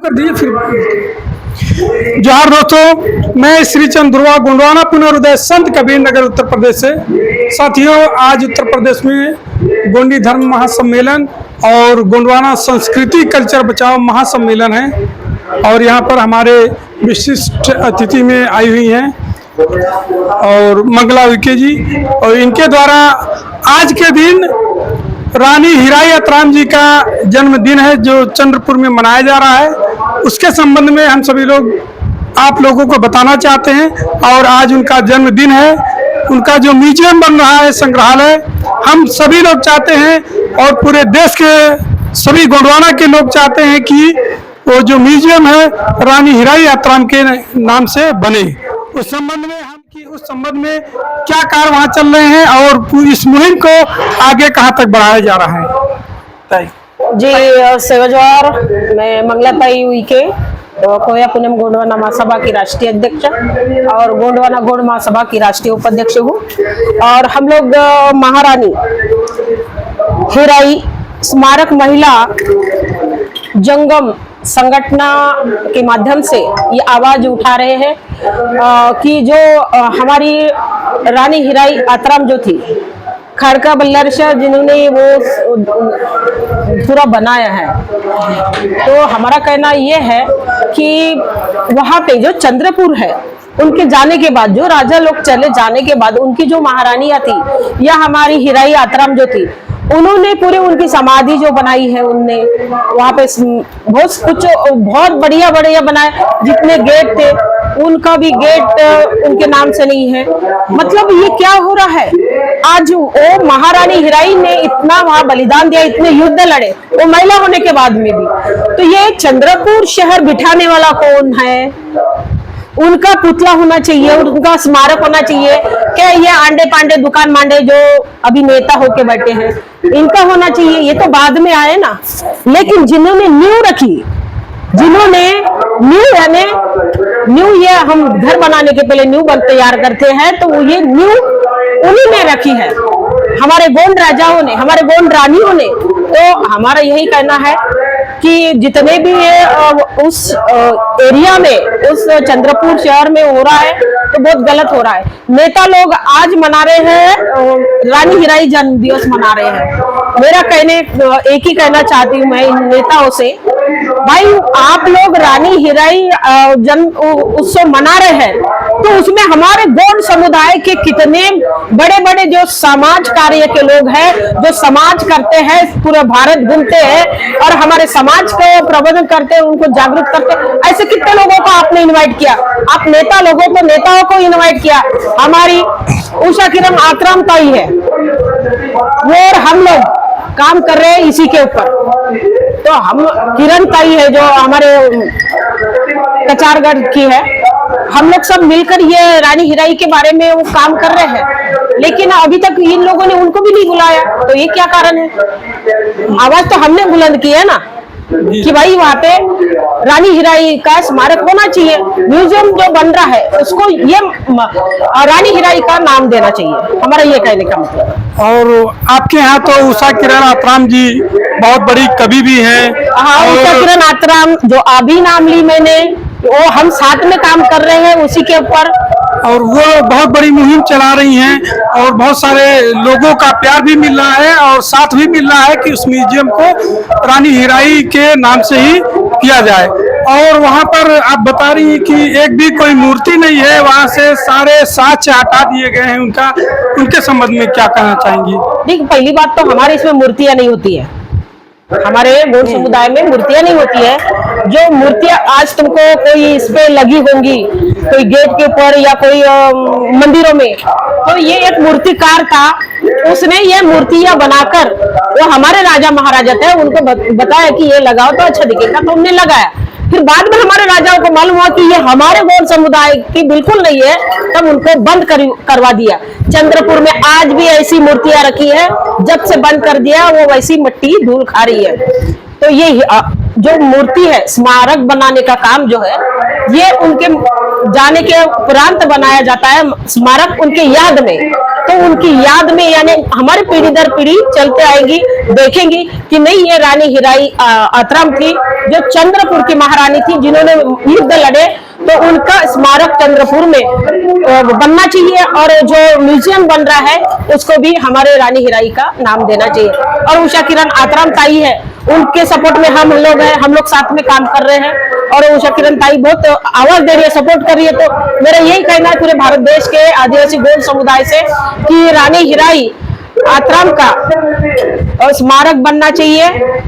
कर दीजिए फिर। जोहार दोस्तों, मैं श्री चंद ध्रुवा गोंडवाना पुनर्उदय संत कबीर नगर उत्तर प्रदेश से। साथियों, आज उत्तर प्रदेश में गोंडी धर्म महासम्मेलन और गोंडवाना संस्कृति कल्चर बचाओ महासम्मेलन है और यहाँ पर हमारे विशिष्ट अतिथि में आई हुई हैं और मंगला विके जी, और इनके द्वारा आज के दिन रानी हीराई अतराम जी का जन्मदिन है जो चंद्रपुर में मनाया जा रहा है। उसके संबंध में हम सभी लोग आप लोगों को बताना चाहते हैं। और आज उनका जन्मदिन है, उनका जो म्यूजियम बन रहा है, संग्रहालय, हम सभी लोग चाहते हैं और पूरे देश के सभी गोंडवाना के लोग चाहते हैं कि वो जो म्यूजियम है रानी हीराई अतराम के नाम से बने। उस संबंध में क्या कार्य वहाँ चल रहे हैं और इस मुहिम को आगे कहाँ तक बढ़ाया जा रहा है। जी सेवाजवार, मैं मंगलाताई उइके कोया पूनम गोंडवाना महासभा की राष्ट्रीय अध्यक्ष और गोंडवाना गोंड महासभा की राष्ट्रीय उपाध्यक्ष हूँ। और हम लोग महारानी हीराई स्मारक महिला जंगम संगठना के माध्यम से ये आवाज उठा रहे हैं कि जो हमारी रानी हीराई अतराम जो थी, खड़का बल्लर शाह जिन्होंने वो पूरा बनाया है, तो हमारा कहना ये है कि वहाँ पे जो चंद्रपुर है, उनके जाने के बाद, जो राजा लोग चले जाने के बाद, उनकी जो महारानियां थी या हमारी हीराई अतराम जो थी, उन्होंने पूरे उनकी समाधि जो बनाई है, उनने वहाँ पे बहुत कुछ बहुत बढ़िया बढ़िया बनाए। जितने गेट थे उनका भी गेट उनके नाम से नहीं है। मतलब ये क्या हो रहा है, आज वो महारानी हीराई ने इतना वहाँ बलिदान दिया, इतने युद्ध लड़े, वो महिला होने के बाद में भी। तो ये चंद्रपुर शहर बिठाने वाला कौन है? उनका पुतला होना चाहिए, उनका स्मारक होना चाहिए। क्या ये आंडे पांडे दुकान मांडे जो अभी नेता होके बैठे हैं, इनका होना चाहिए? ये तो बाद में आए ना। लेकिन जिन्होंने नींव रखी, जिन्होंने नींव यानी नींव, ये हम घर बनाने के पहले नींव तैयार करते हैं, तो ये नींव उन्हीं ने रखी है, हमारे गोंड राजाओं ने, हमारे गोंड रानियों ने। तो हमारा यही कहना है कि जितने भी उस एरिया में, उस चंद्रपुर शहर में हो रहा है, तो बहुत गलत हो रहा है। नेता लोग आज मना रहे हैं, रानी हीराई जन्म दिवस मना रहे हैं। मेरा कहने एक ही कहना चाहती हूँ मैं इन नेताओं से, भाई आप लोग रानी हीराई जन्म उत्सव मना रहे हैं, तो उसमें हमारे गोंड समुदाय के कितने बड़े बड़े जो समाज कार्य के लोग हैं, जो समाज करते हैं, पूरा भारत घूमते हैं और हमारे समाज को प्रबंधन करते हैं, उनको जागरूक करते हैं, ऐसे कितने लोगों को आपने इनवाइट किया? आप नेता लोगों को, नेताओं को इनवाइट किया। हमारी उषा किरण आतराम ताई है, वो और हम लोग काम कर रहे हैं इसी के ऊपर। तो हम किरण ताई है जो हमारे कचारगढ़ की है, हम लोग सब मिलकर ये रानी हीराई के बारे में वो काम कर रहे हैं, लेकिन अभी तक इन लोगों ने उनको भी नहीं बुलाया। तो ये क्या कारण है? आवाज तो हमने बुलंद की है ना कि भाई वहाँ पे रानी हीराई का स्मारक होना चाहिए। म्यूजियम जो बन रहा है उसको ये रानी हीराई का नाम देना चाहिए, हमारा ये कहने का मतलब। और आपके यहाँ तो उषा किरण आतराम जी बहुत बड़ी कवि भी हैं। हाँ, उषा किरण आतराम जो अभी नाम ली मैंने, वो हम साथ में काम कर रहे हैं उसी के ऊपर, और वो बहुत बड़ी मुहिम चला रही हैं और बहुत सारे लोगों का प्यार भी मिल रहा है और साथ भी मिल रहा है कि उस म्यूजियम को रानी हीराई के नाम से ही किया जाए। और वहाँ पर आप बता रही हैं कि एक भी कोई मूर्ति नहीं है, वहाँ से सारे साक्ष्य हटा दिए गए हैं उनका, उनके संबंध में क्या कहना चाहेंगी? देखिए, पहली बात तो हमारे इसमें मूर्तियां नहीं होती है, हमारे गोंड समुदाय में मूर्तियां नहीं होती है। जो मूर्तियां आज तुमको कोई इस पे लगी होंगी, कोई गेट के ऊपर या कोई मंदिरों में, तो ये एक मूर्तिकार था, उसने ये मूर्तियां बनाकर, वो हमारे राजा महाराजा थे, उनको बताया कि ये लगाओ तो अच्छा दिखेगा, तो हमने लगाया। फिर बाद में हमारे राजाओं को मालूम हुआ कि ये हमारे गोंड समुदाय की बिल्कुल नहीं है, तब उनको बंद करवा दिया। चंद्रपुर में आज भी ऐसी मूर्तियां रखी है, जब से बंद कर दिया वो वैसी मिट्टी धूल खा रही है। तो ये जो मूर्ति है, स्मारक बनाने का काम जो है, ये उनके जाने के उपरांत बनाया जाता है, स्मारक उनके याद में। तो तो उनकी याद में यानी हमारी पीढ़ी दर पीढ़ी चलते आएगी, देखेंगी कि नहीं ये रानी हीराई आतरम थी जो चंद्रपुर की महारानी थी जिन्होंने युद्ध लड़े, तो उनका स्मारक चंद्रपुर में बनना चाहिए और जो म्यूजियम बन रहा है उसको भी हमारे रानी हीराई का नाम देना चाहिए। और उषा किरण आतरम ताई है, उनके सपोर्ट में हम लोग हैं, हम लोग साथ में काम कर रहे हैं और उषा किरण ताई बहुत आवाज दे रही है, सपोर्ट कर रही है। तो मेरा यही कहना है पूरे भारत देश के आदिवासी गोंड समुदाय से कि रानी हीराई आतरम का स्मारक बनना चाहिए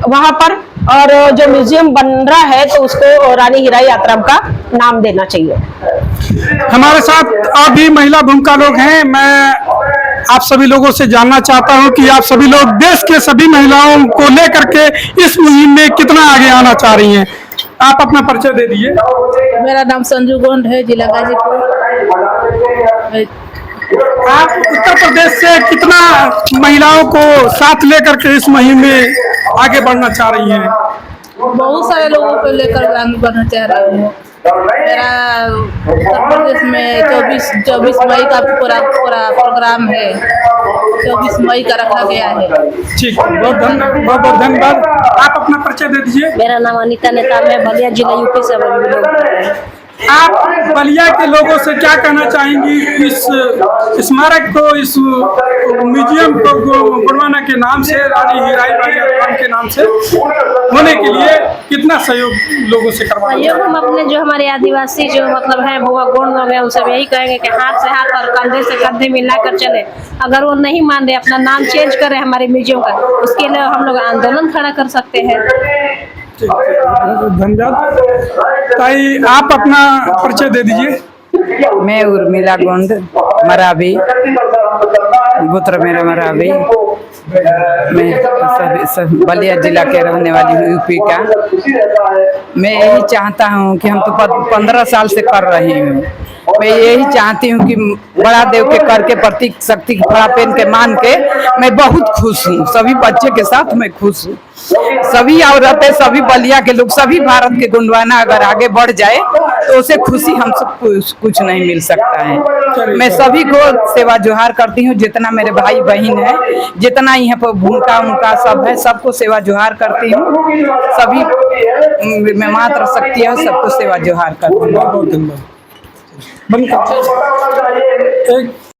वहां पर, और जो म्यूजियम बन रहा है तो उसको रानी हीराई आतरम का नाम देना चाहिए। हमारे साथ और भी महिला भूमिका लोग हैं। मैं आप सभी लोगों से जानना चाहता हूं कि आप सभी लोग देश के सभी महिलाओं को लेकर के इस मुहिम में कितना आगे आना चाह रही हैं। आप अपना परिचय दे दीजिए। मेरा नाम संजू गोंड है, जिला गाजीपुर। आप उत्तर प्रदेश से कितना महिलाओं को साथ लेकर के इस मुहिम में आगे बढ़ना चाह रही हैं? बहुत सारे लोगों को लेकर आगे बढ़ना चाह रही हूँ। मेरा उत्तर प्रदेश में 24 मई का पूरा प्रोग्राम है, 24 मई का रखा गया है। ठीक, बहुत धन्यवाद। आप अपना परिचय दे दीजिए। मेरा नाम अनीता नेताम है, बलिया जिला यूपी से बिलोंग कर रहे हैं। आप बलिया के लोगों से क्या कहना चाहेंगी इस स्मारक को, इस म्यूजियम को गुणवाना के नाम से, रानी हीराई बाई आतरम के नाम से होने के लिए कितना सहयोग लोगों से करवाएंगे? सहयोग हम अपने जो हमारे आदिवासी जो मतलब है भुआ गोंड लोग हैं उनसे यही कहेंगे कि हाथ से हाथ और कंधे से कंधे मिलाकर चले। अगर वो नहीं मान रहे, अपना नाम चेंज करें हमारे म्यूजियम का, उसके लिए हम लोग आंदोलन खड़ा कर सकते हैं। धन्यवाद। ताई आप अपना परिचय दे दीजिए। मैं उर्मिला गोंड, मरावी, गोत्र मेरा मरावी। मैं बलिया जिला के रहने वाली हूँ, यूपी का। मैं यही चाहता हूँ कि हम तो 15 साल से कर रही हूँ। मैं यही चाहती हूँ कि बड़ा देव के कर के प्रतीक शक्ति की फड़ा पहन के मान के मैं बहुत खुश हूँ। सभी बच्चे के साथ मैं खुश हूँ। सभी औरतें, सभी बलिया के लोग, सभी भारत के गुंडवाना अगर आगे बढ़ जाए तो उसे खुशी हम सब कुछ नहीं मिल सकता है। मैं सभी को सेवा जोहार करती हूँ, जितना मेरे भाई बहन है, जितना यहाँ पर भूमिका उनका सब है, सबको सेवा जोहार करती हूँ। सभी मैं मात्र शक्ति है, सबको सेवा जोहार करती हूँ। बहुत धन्यवाद।